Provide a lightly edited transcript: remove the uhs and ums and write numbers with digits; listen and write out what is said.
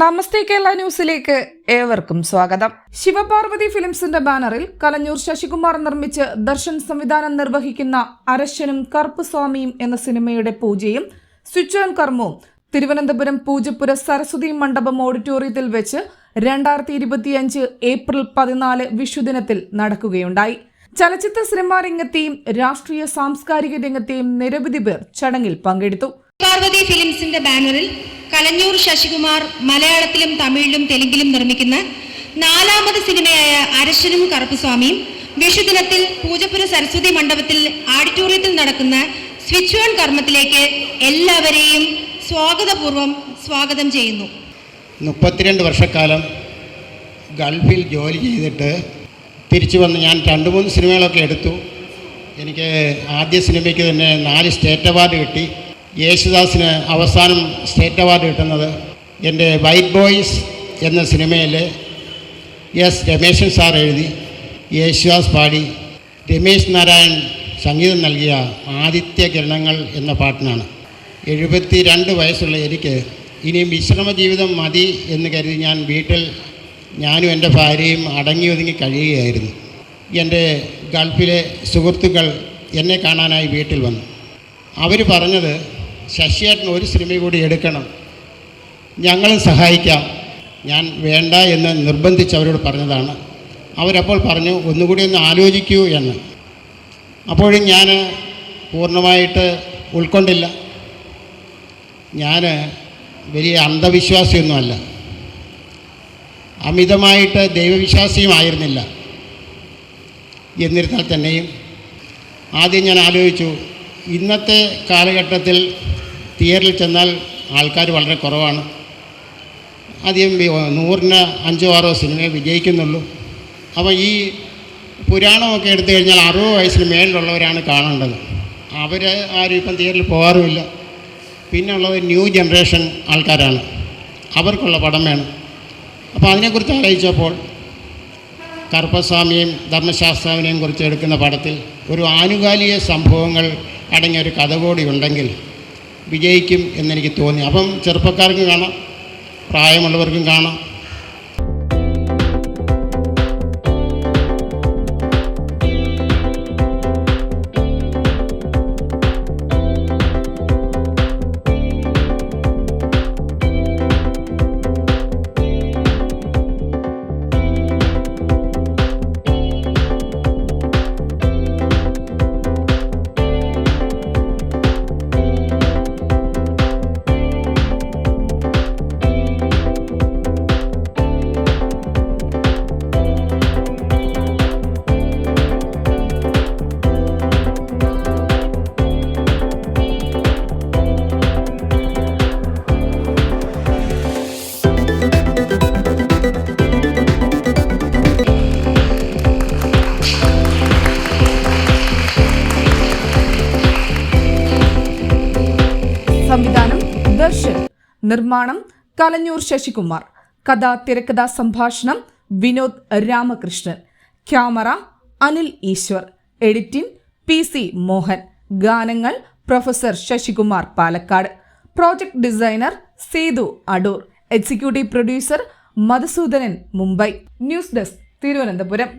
നമസ്തേ കേരള ന്യൂസിലേക്ക് ഏവർക്കും സ്വാഗതം. ശിവപാർവതി ഫിലിംസിന്റെ ബാനറിൽ കലഞ്ഞൂർ ശശികുമാർ നിർമ്മിച്ച് ദർശൻ സംവിധാനം നിർവഹിക്കുന്ന അരശനും കറുപ്പുസ്വാമിയും എന്ന സിനിമയുടെ പൂജയും സ്വിച്ച് ഓൺ കർമ്മവും തിരുവനന്തപുരം പൂജപ്പുര സരസ്വതി മണ്ഡപം ഓഡിറ്റോറിയത്തിൽ വെച്ച് 2025 ഏപ്രിൽ 14 വിഷുദിനത്തിൽ നടക്കുകയുണ്ടായി. ചലച്ചിത്ര സിനിമാ രംഗത്തെയും രാഷ്ട്രീയ സാംസ്കാരിക രംഗത്തെയും നിരവധി പേർ ചടങ്ങിൽ പങ്കെടുത്തു. പാർവതി ഫിലിംസിന്റെ ബാനറിൽ കലഞ്ഞൂർ ശശികുമാർ മലയാളത്തിലും തമിഴിലും തെലുങ്കിലും നിർമ്മിക്കുന്ന 4ാമത് സിനിമയായ അരശനും കറുപ്പുസ്വാമിയും വിഷുദിനത്തിൽ പൂജപ്പുര സരസ്വതി മണ്ഡപത്തിൽ ഓഡിറ്റോറിയത്തിൽ നടക്കുന്ന സ്വിച്ച് ഓൺ കർമ്മത്തിലേക്ക് എല്ലാവരെയും സ്വാഗതപൂർവ്വം സ്വാഗതം ചെയ്യുന്നു. 32 വർഷക്കാലം ഗൾഫിൽ ജോലി ചെയ്തിട്ട് തിരിച്ചു വന്ന് ഞാൻ 2-3 സിനിമകളൊക്കെ എടുത്തു. എനിക്ക് ആദ്യ സിനിമയ്ക്ക് തന്നെ 4 സ്റ്റേറ്റ് അവാർഡ് കിട്ടി. യേശുദാസിന് അവസാനം സ്റ്റേറ്റ് അവാർഡ് കിട്ടുന്നത് എൻ്റെ വൈറ്റ് ബോയ്സ് എന്ന സിനിമയിൽ എസ് രമേശൻ സാർ എഴുതി, യേശുദാസ് പാടി, രമേശ് നാരായൺ സംഗീതം നൽകിയ ആദിത്യ കിരണങ്ങൾ എന്ന പാട്ടിനാണ്. 72 വയസ്സുള്ള എനിക്ക് ഇനിയും വിശ്രമ ജീവിതം മതി എന്ന് കരുതി ഞാൻ വീട്ടിൽ ഞാനും എൻ്റെ ഭാര്യയും അടങ്ങി ഒതുങ്ങി കഴിയുകയായിരുന്നു. എൻ്റെ ഗൾഫിലെ സുഹൃത്തുക്കൾ എന്നെ കാണാനായി വീട്ടിൽ വന്നു. അവർ പറഞ്ഞത്, ശശിയേട്ടൻ ഒരു സിനിമ കൂടി എടുക്കണം, ഞങ്ങളും സഹായിക്കാം. ഞാൻ വേണ്ട എന്ന് നിർബന്ധിച്ച് അവരോട് പറഞ്ഞതാണ്. അവരപ്പോൾ പറഞ്ഞു, ഒന്നുകൂടി ഒന്ന് ആലോചിക്കൂ എന്ന്. അപ്പോഴും ഞാൻ പൂർണ്ണമായിട്ട് ഉൾക്കൊണ്ടില്ല. ഞാൻ വലിയ അന്ധവിശ്വാസിയൊന്നുമല്ല, അമിതമായിട്ട് ദൈവവിശ്വാസിയുമായിരുന്നില്ല. എന്നിരുന്നാൽ തന്നെയും ആദ്യം ഞാൻ ആലോചിച്ചു, ഇന്നത്തെ കാലഘട്ടത്തിൽ തിയേറ്ററിൽ ചെന്നാൽ ആൾക്കാർ വളരെ കുറവാണ്. ആദ്യം 100-ന് 5-6 സിനിമയെ വിജയിക്കുന്നുള്ളൂ. അപ്പോൾ ഈ പുരാണമൊക്കെ എടുത്തു കഴിഞ്ഞാൽ 60 വയസ്സിന് മേലിലുള്ളവരാണ് കാണേണ്ടത്. അവർ ആരും ഇപ്പം തിയേറ്ററിൽ പോകാറുമില്ല. പിന്നെ ഉള്ളത് ന്യൂ ജനറേഷൻ ആൾക്കാരാണ്, അവർക്കുള്ള പടം വേണം. അപ്പോൾ അതിനെക്കുറിച്ച് ആലോചിച്ചപ്പോൾ കറുപ്പസ്വാമിയെയും ധർമ്മശാസ്താവിനെയും കുറിച്ച് എടുക്കുന്ന പടത്തിൽ ഒരു ആനുകാലിക സംഭവങ്ങൾ അടങ്ങിയ ഒരു കഥ കൂടി ഉണ്ടെങ്കിൽ വിജയിക്കും എന്നെനിക്ക് തോന്നി. അപ്പം ചെറുപ്പക്കാർക്കും കാണാം, പ്രായമുള്ളവർക്കും കാണാം. സംവിധാനം ദർശൻ, നിർമ്മാണം കലഞ്ഞൂർ ശശികുമാർ, കഥ തിരക്കഥാ സംഭാഷണം Vinod Ramakrishnan, camera Anil Eswar, editing PC Mohan, ഗാനങ്ങൾ professor Sasikumar Palakkad, project designer Sethu Adoor, executive producer Madhusoodanan Mumbai. News desk Thiruvananthapuram.